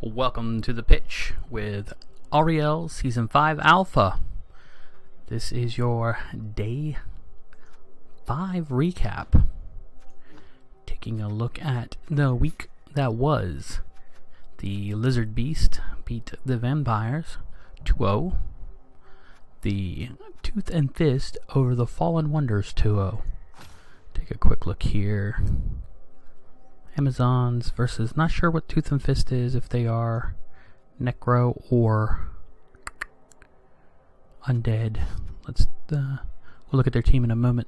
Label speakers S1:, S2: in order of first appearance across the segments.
S1: Welcome to the pitch with Ariel Season 5 Alpha. This is your Day 5 recap. Taking a look at the week that was. The Lizard Beast beat the Vampires 2-0. The Tooth and Fist over the Fallen Wonders 2-0. Take a quick look here. Amazons versus, not sure what Tooth and Fist is, if they are Necro or Undead. We'll look at their team in a moment.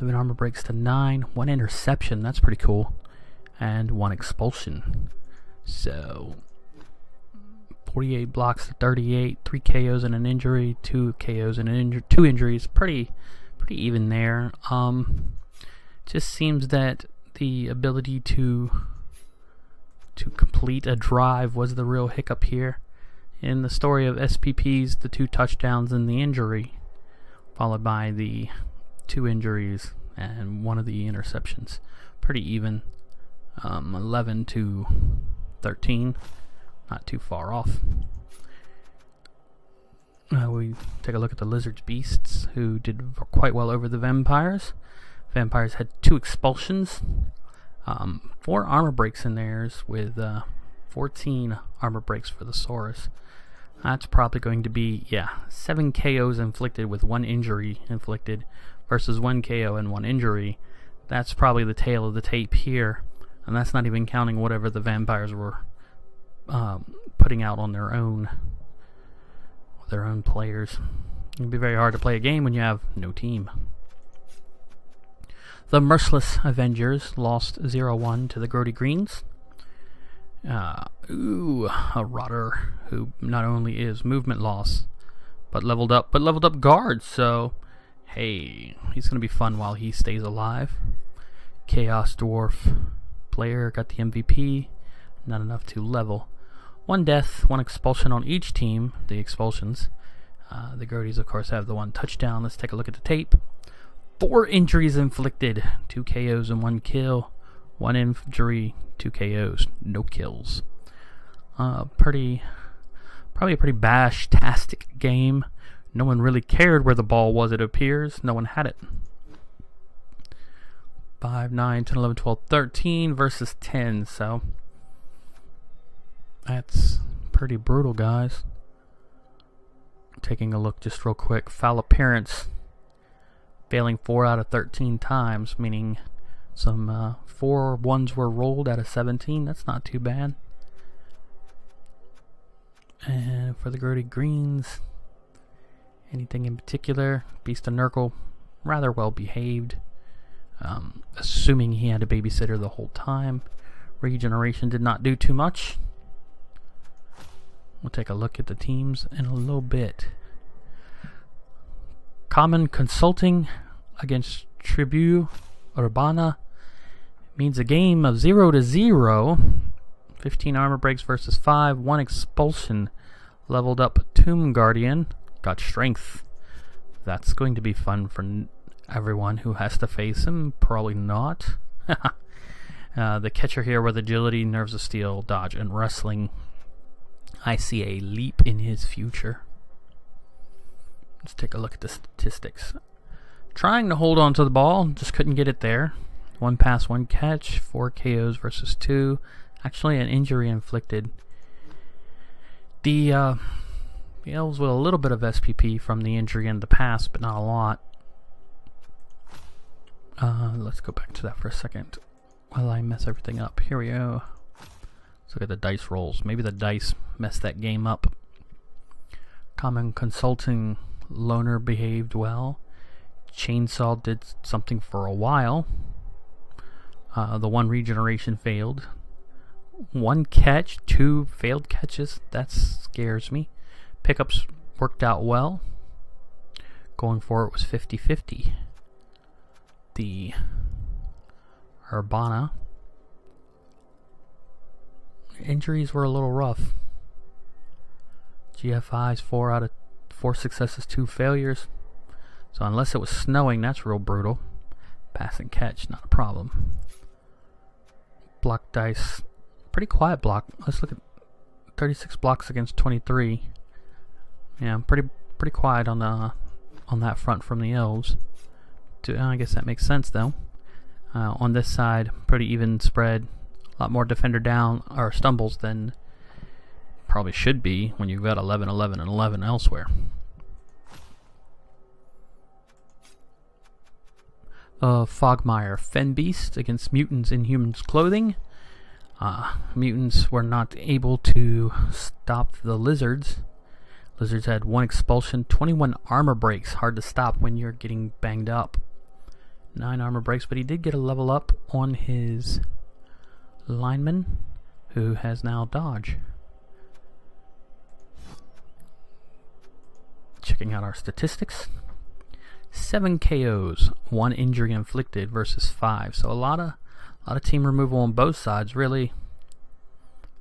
S1: 11 armor breaks to 9, 1 interception, that's pretty cool, and 1 expulsion. So 48 blocks to 38, 3 KOs and an injury, 2 KOs and 2 injuries, pretty even there. Just seems that the ability to complete a drive was the real hiccup here. In the story of SPPs, the 2 touchdowns and the injury, followed by the 2 injuries and 1 of the interceptions. Pretty even. 11 to 13, not too far off. We take a look at the Lizards Beasts, who did quite well over the Vampires. Vampires had 2 expulsions, 4 armor breaks in theirs, with 14 armor breaks for the Saurus. That's probably going to be, 7 KOs inflicted with 1 injury inflicted versus 1 KO and 1 injury. That's probably the tail of the tape here, and that's not even counting whatever the Vampires were putting out on their own players. It'd be very hard to play a game when you have no team. The Merciless Avengers lost 0-1 to the Grody Greens. A Rotter who not only is movement loss, but leveled up guard, so hey, he's going to be fun while he stays alive. Chaos Dwarf player got the MVP, not enough to level. 1 death, 1 expulsion on each team, the expulsions. The Grodies, of course, have the 1 touchdown. Let's take a look at the tape. 4 injuries inflicted, 2 KOs and 1 kill, 1 injury, 2 KOs, no kills. Probably a pretty bash-tastic game. No one really cared where the ball was, it appears. No one had it. 5, 9, 10, 11, 12, 13 versus 10, so that's pretty brutal, guys. Taking a look just real quick. Foul appearance. Failing 4 out of 13 times, meaning some 4 ones were rolled out of 17. That's not too bad. And for the Grody Greens, anything in particular? Beast of Nurgle, rather well behaved. Assuming he had a babysitter the whole time. Regeneration did not do too much. We'll take a look at the teams in a little bit. Common Consulting against Tribu Urbana means a game of 0-0. 15 armor breaks versus 5. 1 expulsion. Leveled up Tomb Guardian. Got strength. That's going to be fun for everyone who has to face him. Probably not. The catcher here with agility, nerves of steel, dodge, and wrestling. I see a leap in his future. Let's take a look at the statistics. Trying to hold on to the ball, just couldn't get it there. 1 pass, 1 catch, 4 KOs versus 2. Actually, an injury inflicted. The Elves with a little bit of SPP from the injury and the pass, but not a lot. Let's go back to that for a second while I mess everything up. Here we go. Let's look at the dice rolls. Maybe the dice messed that game up. Common Consulting Loner behaved well. Chainsaw did something for a while. The 1 regeneration failed. 1 catch, 2 failed catches. That scares me. Pickups worked out well. Going for it was 50-50. The Urbana injuries were a little rough. GFIs 4 out of 4 successes, 2 failures. So unless it was snowing, that's real brutal. Pass and catch, not a problem. Block dice, pretty quiet block. Let's look at 36 blocks against 23. Yeah, pretty quiet on that front from the elves. I guess that makes sense though. On this side, pretty even spread. A lot more defender down or stumbles than probably should be when you've got 11, 11, and 11 elsewhere. Fogmire Fen Beast against mutants in humans' clothing. Mutants were not able to stop the lizards. Lizards had 1 expulsion, 21 armor breaks. Hard to stop when you're getting banged up. 9 armor breaks, but he did get a level up on his lineman, who has now dodge. Checking out our statistics. 7 KOs, 1 injury inflicted versus 5. So a lot of team removal on both sides. Really,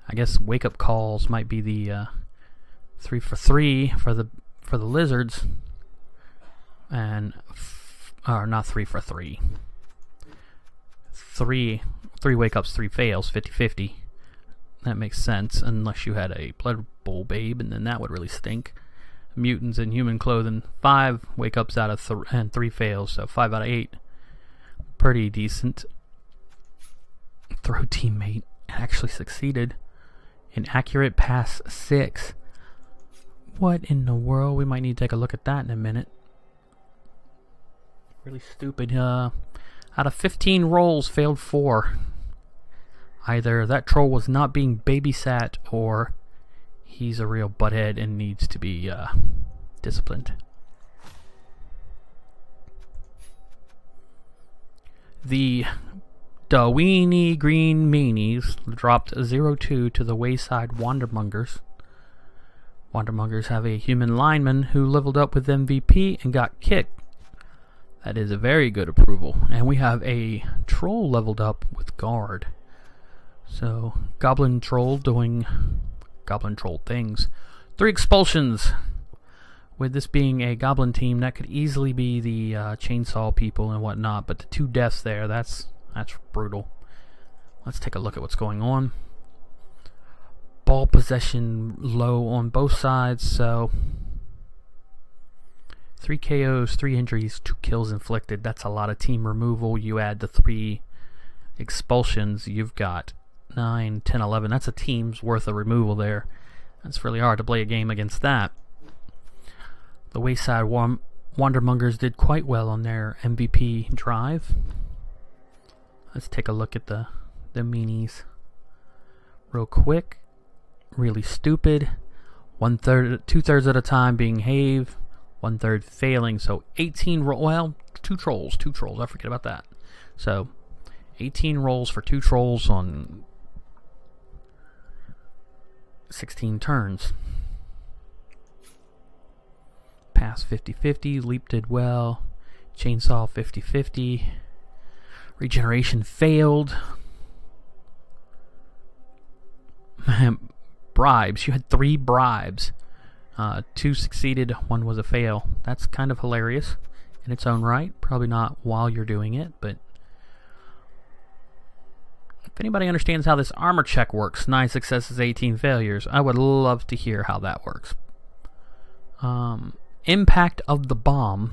S1: I guess wake up calls might be the 3 for 3 for the lizards, and not 3 for 3. 3 wake ups, 3 fails, 50-50. That makes sense unless you had a Blood Bowl babe, and then that would really stink. Mutants in human clothing, 5 wake ups out of and 3 fails, so 5 out of 8. Pretty decent. Throw teammate actually succeeded. Inaccurate pass 6. What in the world? We might need to take a look at that in a minute. Really stupid. Out of 15 rolls, failed 4. Either that troll was not being babysat, or he's a real butthead and needs to be disciplined. The Daweenie Green Meanies dropped 0-2 to the Wayside Wandermongers. Wandermongers have a human lineman who leveled up with MVP and got kicked. That is a very good approval. And we have a troll leveled up with guard. So, Goblin Troll doing Goblin Troll things. 3 expulsions. With this being a Goblin team, that could easily be the chainsaw people and whatnot. But the 2 deaths there, that's brutal. Let's take a look at what's going on. Ball possession low on both sides, so 3 KOs, 3 injuries, 2 kills inflicted. That's a lot of team removal. You add the 3 expulsions, you've got 9, 10, 11. That's a team's worth of removal there. It's really hard to play a game against that. The Wayside Wandermongers did quite well on their MVP drive. Let's take a look at the meanies real quick. Really stupid. 2/3 of the time being Have, 1/3 failing. So 18 two trolls. I forget about that. So 18 rolls for 2 trolls on 16 turns. Pass 50-50. Leap did well. Chainsaw 50-50. Regeneration failed. Bribes. You had 3 bribes. 2 succeeded, 1 was a fail. That's kind of hilarious in its own right. Probably not while you're doing it, but if anybody understands how this armor check works, 9 successes, 18 failures, I would love to hear how that works. Impact of the bomb.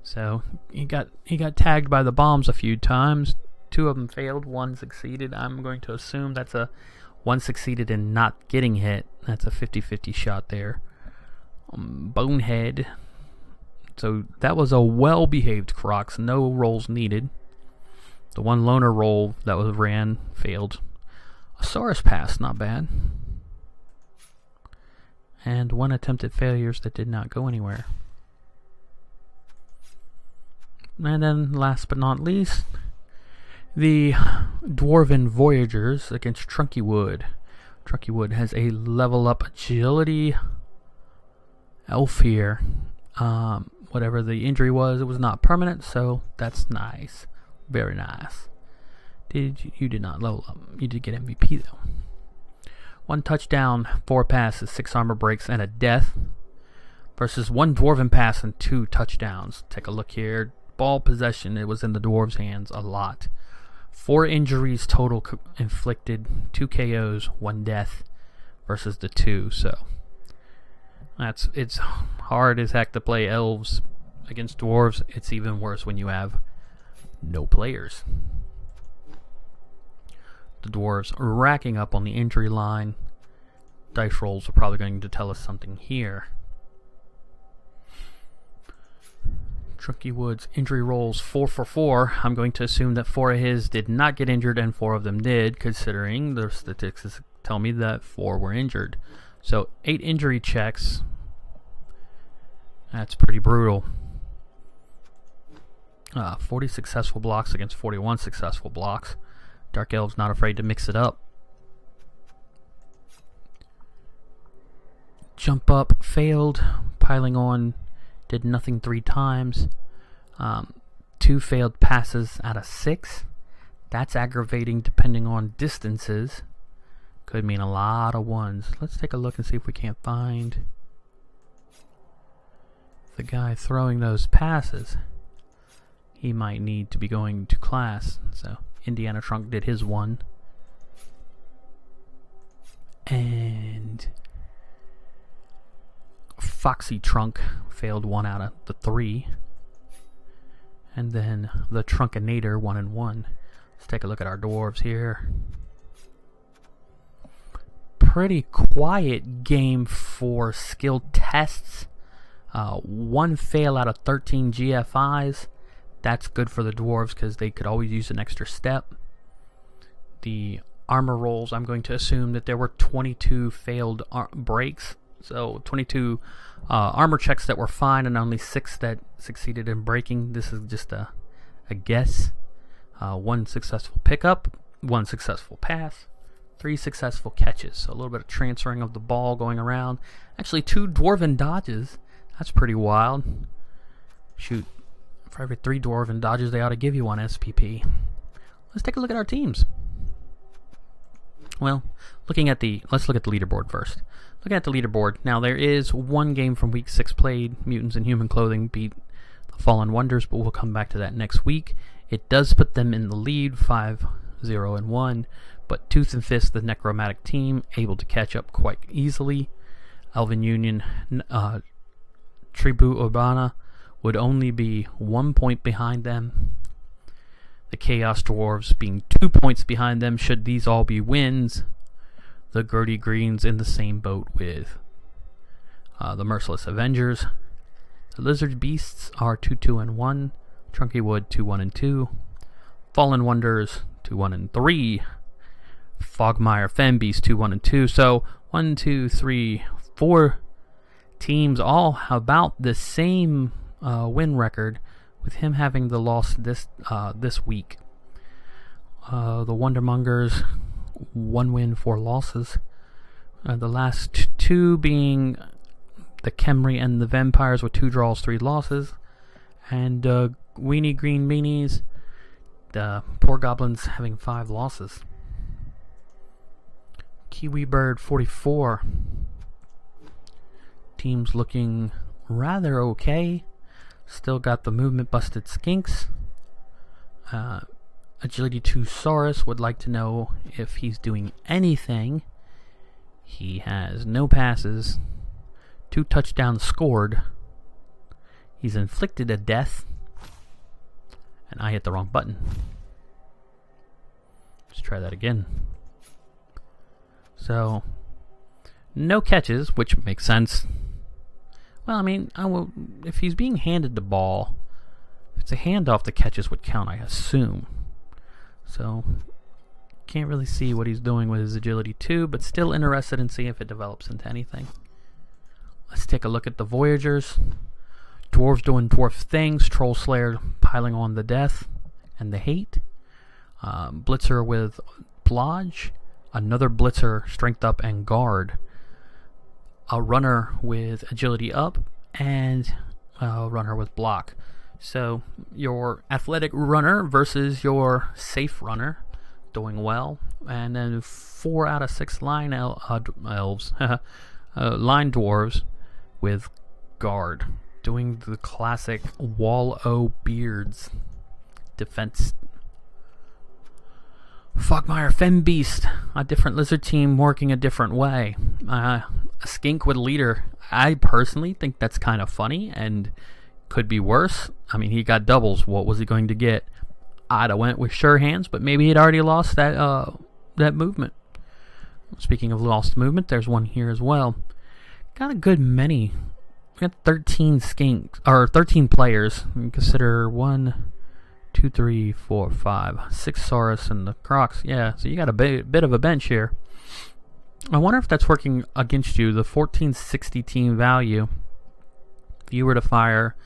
S1: So he got tagged by the bombs a few times. 2 of them failed, 1 succeeded. I'm going to assume that's a 1 succeeded in not getting hit. That's a 50-50 shot there. Bonehead. So that was a well-behaved Crocs. No rolls needed. The 1 loner roll that was ran failed. A Saurus pass, not bad. And 1 attempted failures that did not go anywhere. And then last but not least, the Dwarven Voyagers against Trunkywood. Trunkywood has a level up agility elf here. Whatever the injury was, it was not permanent, so that's nice. Very nice. You did not level up. You did get MVP though. 1 touchdown, 4 passes, 6 armor breaks, and a death. Versus 1 Dwarven pass and 2 touchdowns. Take a look here. Ball possession, it was in the Dwarves' hands a lot. 4 injuries total inflicted, 2 KOs, 1 death versus the 2. So it's hard as heck to play elves against dwarves. It's even worse when you have no players. The dwarves are racking up on the injury line. Dice rolls are probably going to tell us something here. Trunky Wood's injury rolls 4 for 4. I'm going to assume that 4 of his did not get injured and 4 of them did, considering the statistics tell me that 4 were injured. So 8 injury checks. That's pretty brutal. 40 successful blocks against 41 successful blocks. Dark Elves not afraid to mix it up. Jump up failed. Piling on did nothing 3 times. 2 failed passes out of 6. That's aggravating depending on distances. Could mean a lot of 1s. Let's take a look and see if we can't find the guy throwing those passes. He might need to be going to class. So Indiana Trunk did his 1. And Foxy Trunk failed 1 out of the 3. And then the Trunkinator 1 and 1. Let's take a look at our dwarves here. Pretty quiet game for skill tests. 1 fail out of 13 GFIs. That's good for the dwarves because they could always use an extra step. The armor rolls, I'm going to assume that there were 22 failed breaks. So 22 armor checks that were fine and only 6 that succeeded in breaking. This is just a guess. 1 successful pickup, 1 successful pass, 3 successful catches. So a little bit of transferring of the ball going around. Actually 2 dwarven dodges. That's pretty wild. Shoot, for every 3 dwarven dodges they ought to give you 1 SPP. Let's take a look at our teams. Well, let's look at the leaderboard first. Looking at the leaderboard, now there is 1 game from week 6 played. Mutants in Human Clothing beat the Fallen Wonders, but we'll come back to that next week. It does put them in the lead, 5-0-1, but Tooth and Fist, the Necromantic team, able to catch up quite easily. Elven Union, Tribu Urbana would only be 1 point behind them. The Chaos Dwarves being 2 points behind them should these all be wins. The Gertie Greens in the same boat with the Merciless Avengers. The Lizard Beasts are 2-2-1. Trunky Wood 2-1-2. Fallen Wonders 2-1-3. Fogmire Fenbeast 2-1-2. So 1, 2, 3, 4 teams all about the same win record, with him having the loss this week. The Wondermongers 1 win, 4 losses. The last 2 being the Khemri and the Vampires with 2 draws, 3 losses. And Weenie Green Meanies, the Poor Goblins, having 5 losses. Kiwi Bird 44. Teams looking rather okay. Still got the Movement Busted Skinks. Agility 2 Saurus would like to know if he's doing anything. He has no passes, 2 touchdowns scored. He's inflicted a death. And I hit the wrong button. Let's try that again. So, no catches, which makes sense. Well, I mean, if he's being handed the ball, if it's a handoff, the catches would count, I assume. So, can't really see what he's doing with his agility 2, but still interested in seeing if it develops into anything. Let's take a look at the Voyagers. Dwarves doing dwarf things. Troll Slayer piling on the death and the hate. Blitzer with Blodge. Another Blitzer, strength up and guard. A runner with agility up, and a runner with block. So your athletic runner versus your safe runner, doing well. And then 4 out of 6 line elves, line dwarves with guard, doing the classic Wall-O Beards defense. Fogmire Fembeast, a different lizard team working a different way. A skink with leader. I personally think that's kind of funny and could be worse. I mean, he got doubles. What was he going to get? I'd have went with sure hands, but maybe he'd already lost that movement. Speaking of lost movement, there's one here as well. Got a good many. We got 13 skinks, or 13 players. You consider 1, 2, 3, 4, 5, 6 Saurus and the Crocs. Yeah, so you got a bit of a bench here. I wonder if that's working against you. The 1460 team value. If you were to fire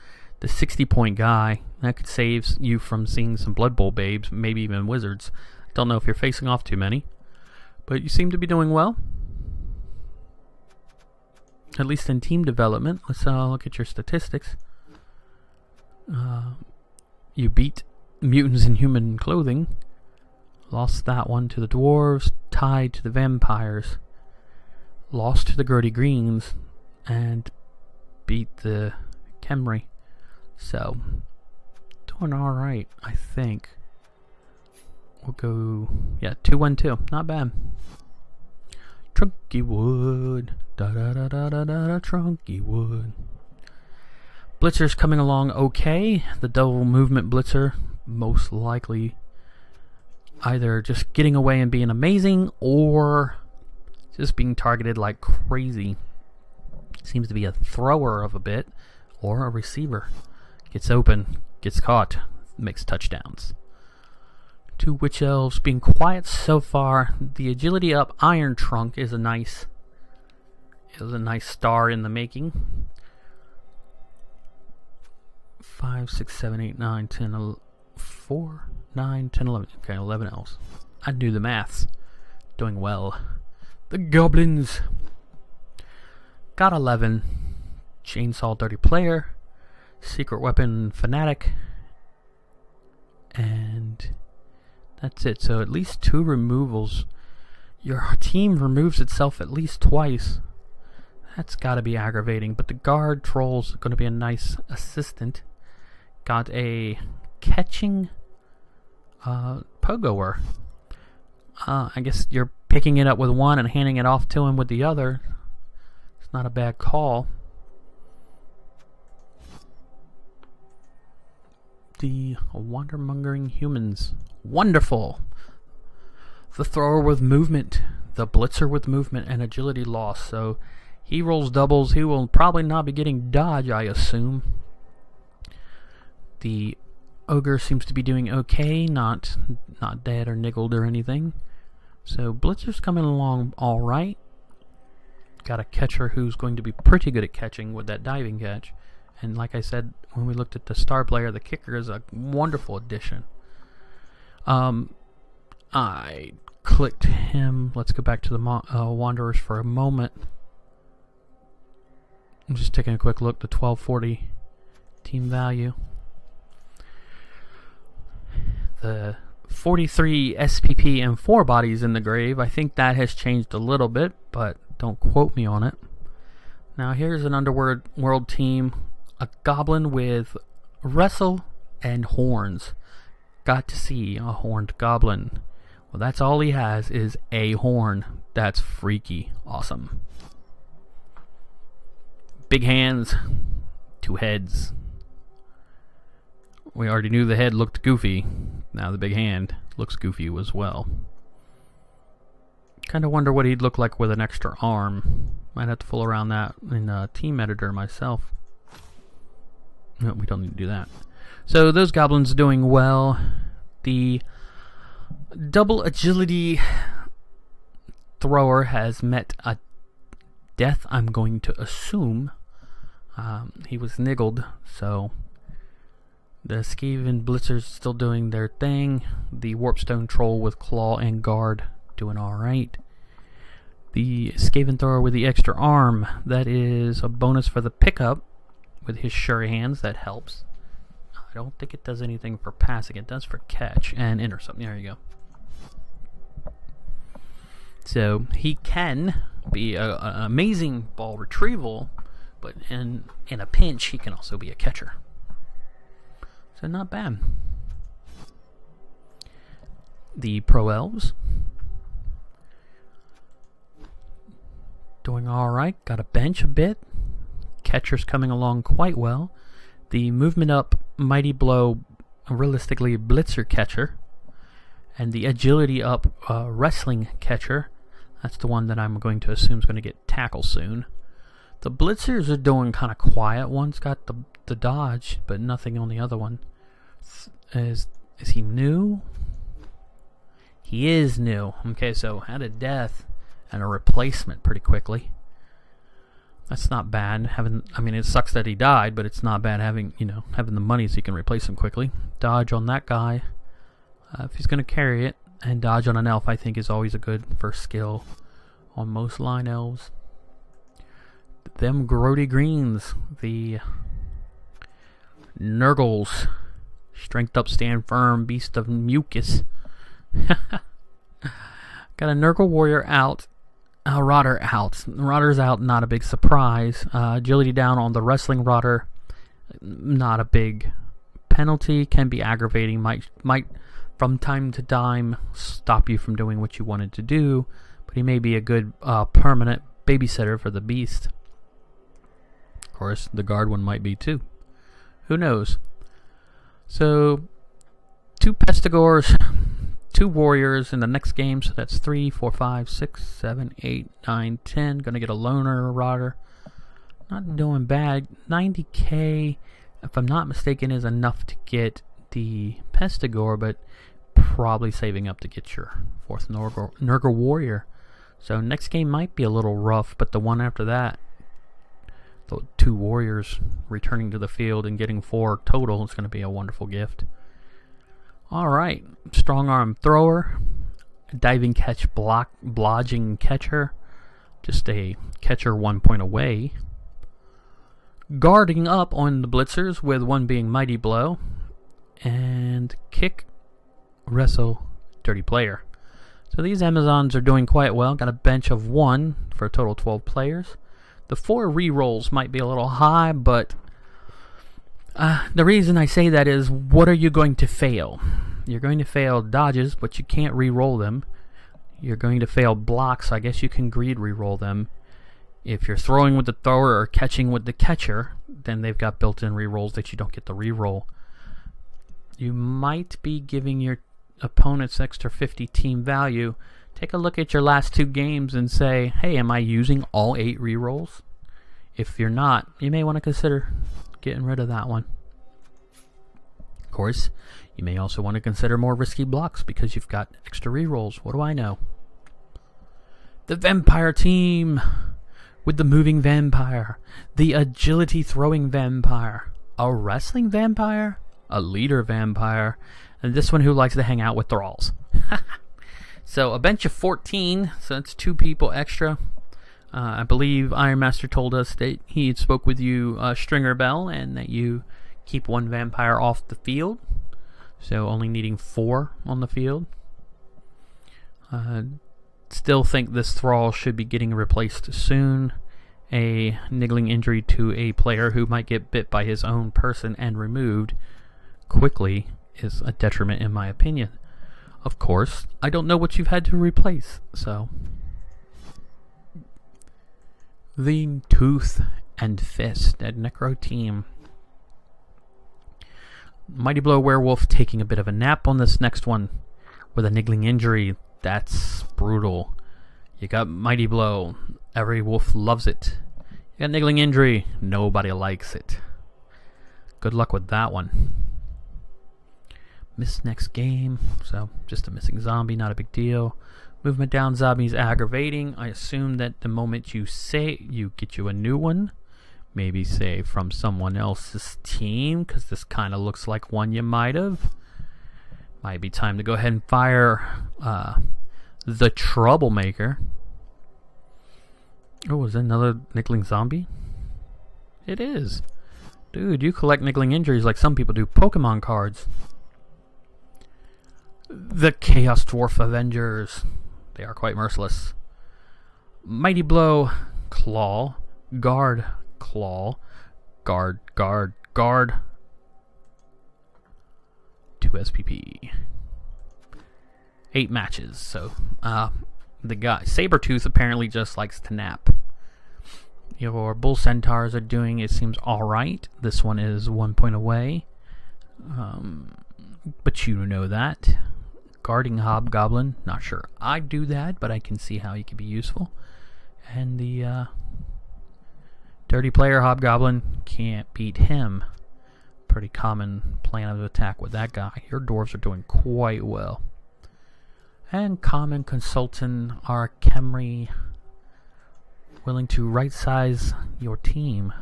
S1: the 60-point guy, that could save you from seeing some Blood Bowl babes, maybe even wizards. Don't know if you're facing off too many, but you seem to be doing well. At least in team development. Let's look at your statistics. You beat mutants in human clothing. Lost that one to the dwarves. Tied to the vampires. Lost to the Grody Greens. And beat the Khemri. So, doing alright, I think. We'll go, 2-1-2. Not bad. Trunky Wood. Da-da-da-da-da-da, Trunky Wood. Blitzer's coming along okay. The double movement Blitzer, most likely either just getting away and being amazing or just being targeted like crazy. Seems to be a thrower of a bit or a receiver. Gets open, gets caught, makes touchdowns. 2 Witch Elves being quiet so far. The agility up Iron Trunk is a nice star in the making. 5, 6, 7, 8, 9, 10, 4, 9, 10, 11. Okay, 11 elves. I do the maths. Doing well. The Goblins. Got 11. Chainsaw Dirty Player. Secret Weapon Fanatic. And that's it. So at least 2 removals. Your team removes itself at least twice. That's got to be aggravating. But the Guard Troll's going to be a nice assistant. Got a catching Pogoer. I guess you're picking it up with one and handing it off to him with the other. It's not a bad call. The Wandermongering Humans. Wonderful! The Thrower with movement. The Blitzer with movement and agility loss. So he rolls doubles. He will probably not be getting dodge, I assume. The Ogre seems to be doing okay. Not dead or niggled or anything. So Blitzer's coming along alright. Got a catcher who's going to be pretty good at catching with that diving catch. And like I said, when we looked at the star player, the kicker is a wonderful addition. I clicked him. Let's go back to the Wanderers for a moment. I'm just taking a quick look. The 1240 team value. The 43 SPP and 4 bodies in the grave. I think that has changed a little bit, but don't quote me on it. Now here's an Underworld team. A goblin with wrestle and horns. Got to see a horned goblin. Well, that's all he has is a horn. That's freaky awesome. Big hands, 2 heads. We already knew the head looked goofy. Now the big hand looks goofy as well. Kind of wonder what he'd look like with an extra arm. Might have to fool around that in Team Editor myself. No, we don't need to do that. So those goblins doing well. The double agility thrower has met a death, I'm going to assume. He was niggled, so the Skaven Blitzers still doing their thing. The Warpstone Troll with Claw and Guard doing alright. The Skaven Thrower with the extra arm, that is a bonus for the pickup with his sure hands. That helps. I don't think it does anything for passing. It does for catch and intercept. There you go. So he can be an amazing ball retrieval, but in a pinch he can also be a catcher. So not bad. the Pro Elves. Doing alright. Got a bench a bit. Catcher's coming along quite well. The movement up Mighty Blow, realistically Blitzer catcher. And the agility up wrestling catcher. That's the one that I'm going to assume is going to get tackled soon. The Blitzers are doing kind of quiet. One's got the dodge, but nothing on the other one. Is he new? He is new. Okay, so had a death and a replacement pretty quickly. That's not bad. I mean, it sucks that he died, but it's not bad having the money so you can replace him quickly. Dodge on that guy. If he's going to carry it, and dodge on an elf, I think is always a good first skill on most line elves. Them grody greens, the Nurgles, strength up, stand firm, beast of mucus. Got a Nurgle warrior out, a Rotter out. Rotter's out, not a big surprise. Agility down on the wrestling Rotter, not a big penalty. Can be aggravating. Might from time to time stop you from doing what you wanted to do, but he may be a good permanent babysitter for the beast. Of course, the guard one might be too. Who knows? So, 2 Pestigors, 2 warriors in the next game, so that's 3, 4, 5, 6, 7, 8, 9, 10. Gonna get a loner Rotter. Not doing bad. 90k, if I'm not mistaken, is enough to get the Pestigor, but probably saving up to get your 4th Nurgle warrior. So next game might be a little rough, but the one after that, the 2 warriors returning to the field and getting 4 total is going to be a wonderful gift. Alright, strong arm thrower, diving catch blodging catcher, just a catcher 1 point away. Guarding up on the blitzers with one being Mighty Blow, and kick, wrestle, dirty player. So these Amazons are doing quite well. Got a bench of 1 for a total of 12 players. The 4 re-rolls might be a little high, but the reason I say that is, what are you going to fail? You're going to fail dodges, but you can't re-roll them. You're going to fail blocks. I guess you can greed re-roll them. If you're throwing with the thrower or catching with the catcher, then they've got built-in re-rolls that you don't get to re-roll. You might be giving your opponent's extra 50 team value. Take a look at your last 2 games and say, hey, am I using all 8 re-rolls? If you're not, you may want to consider getting rid of that one. Of course, you may also want to consider more risky blocks because you've got extra re-rolls. What do I know? The Vampire team with the moving vampire, the agility throwing vampire, a wrestling vampire, a leader vampire, and this one who likes to hang out with thralls. So a bench of 14, so that's 2 people extra. I believe Iron Master told us that he spoke with you, Stringer Bell, and that you keep 1 vampire off the field. So only needing 4 on the field. Still think this thrall should be getting replaced soon. A niggling injury to a player who might get bit by his own person and removed quickly is a detriment in my opinion. Of course, I don't know what you've had to replace, so. The Tooth and Fist at Necro team. Mighty Blow Werewolf taking a bit of a nap on this next one with a niggling injury. That's brutal. You got Mighty Blow. Every wolf loves it. You got niggling injury. Nobody likes it. Good luck with that one. Miss next game, so just a missing zombie, not a big deal. Movement down zombies aggravating. I assume that the moment you say you get you a new one, maybe say from someone else's team, because this kind of looks like one you might have. Might be time to go ahead and fire the Troublemaker. Oh, is that another niggling zombie? It is. Dude, you collect niggling injuries like some people do Pokemon cards. The Chaos Dwarf Avengers. They are quite merciless. Mighty Blow, Claw, Guard, Claw, Guard, Guard, Guard. 2 SPP. 8 matches. So the guy Sabretooth apparently just likes to nap. Your Bull Centaurs are doing, it seems, alright. This one is 1 point away. But you know that. Guarding Hobgoblin, not sure I'd do that, but I can see how he could be useful. And the Dirty Player Hobgoblin, can't beat him. Pretty common plan of attack with that guy. Your dwarves are doing quite well. And Common Consultant are Khemri, willing to right-size your team.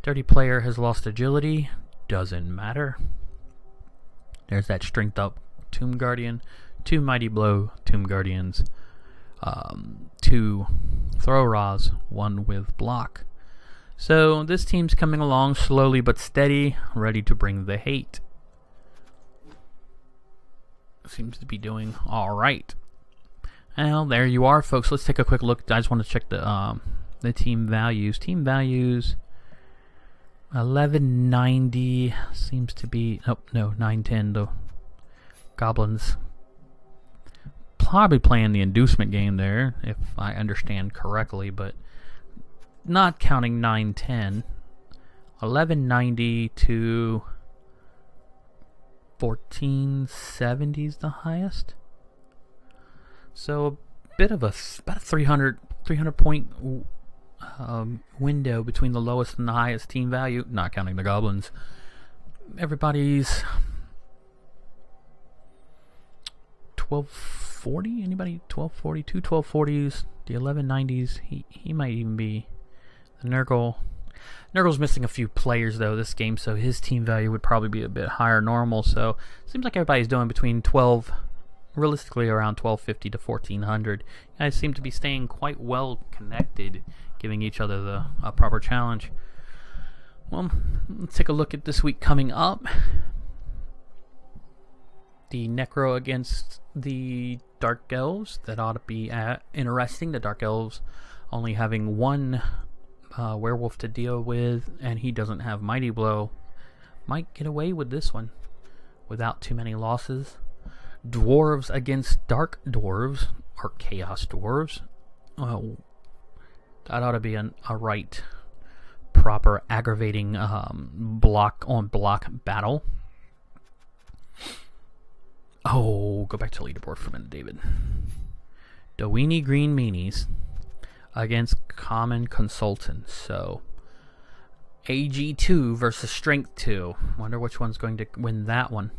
S1: Dirty Player has lost agility. Doesn't matter. There's that strength up Tomb Guardian, 2 Mighty Blow Tomb Guardians, 2 Throw Raws, 1 with block. So this team's coming along slowly but steady, ready to bring the hate. Seems to be doing alright. Well, there you are, folks. Let's take a quick look. I just want to check the team values. Team values, 1190 seems to be... Oh, no, 910. The Goblins probably playing the inducement game there, if I understand correctly, but not counting 910. 1190 to 1470 is the highest. So a bit of about a 300 point window between the lowest and the highest team value, not counting the Goblins. Everybody's 1240. Anybody 1242, 1240s, the 1190s. He might even be the Nurgle. Nurgle's missing a few players though this game, so his team value would probably be a bit higher normal. So seems like everybody's doing between 12, realistically around 1250 to 1400. You guys seem to be staying quite well connected, giving each other a proper challenge. Well, let's take a look at this week coming up. The Necro against the Dark Elves. That ought to be interesting. The Dark Elves only having 1 werewolf to deal with, and he doesn't have Mighty Blow. Might get away with this one without too many losses. Dwarves against Dark Dwarves, or Chaos Dwarves. Oh, that ought to be a right, proper, aggravating block-on-block battle. Oh, go back to leaderboard for a minute, David. Dowini Green Meanies against Common Consultant. So, AG2 versus Strength 2. Wonder which one's going to win that one.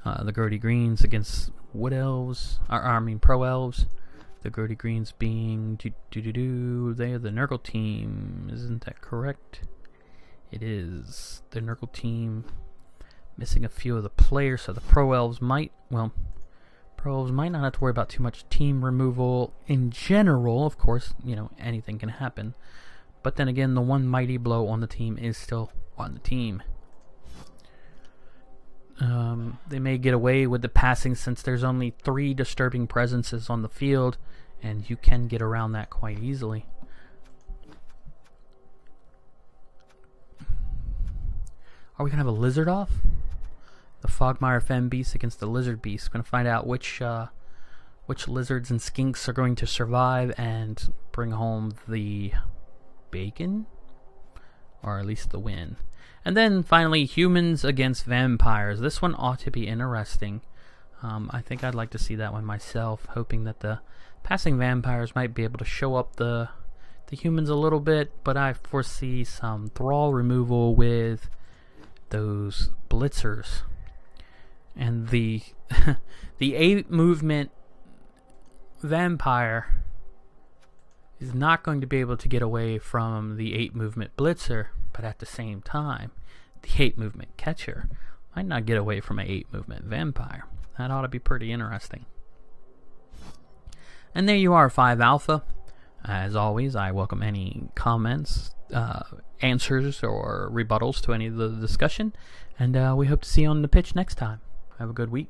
S1: The Grody Greens against Wood Elves. Pro Elves. The Grody Greens being... They are the Nurgle team. Isn't that correct? It is. The Nurgle team... missing a few of the players, so the Pro Elves might not have to worry about too much team removal in general. Of course, anything can happen. But then again, the 1 Mighty Blow on the team is still on the team. They may get away with the passing since there's only 3 disturbing presences on the field, and you can get around that quite easily. Are we going to have a Lizard off? The Fogmire Femme Beast against the Lizard Beast. Going to find out which lizards and skinks are going to survive and bring home the bacon, or at least the win. And then finally, humans against vampires. This one ought to be interesting. I think I'd like to see that one myself, hoping that the passing vampires might be able to show up the humans a little bit, but I foresee some thrall removal with those blitzers. And the 8 movement vampire is not going to be able to get away from the 8 movement blitzer, but at the same time, the 8 movement catcher might not get away from an 8 movement vampire. That ought to be pretty interesting. And there you are, 5 Alpha. As always, I welcome any comments, answers, or rebuttals to any of the discussion. And we hope to see you on the pitch next time. Have a good week.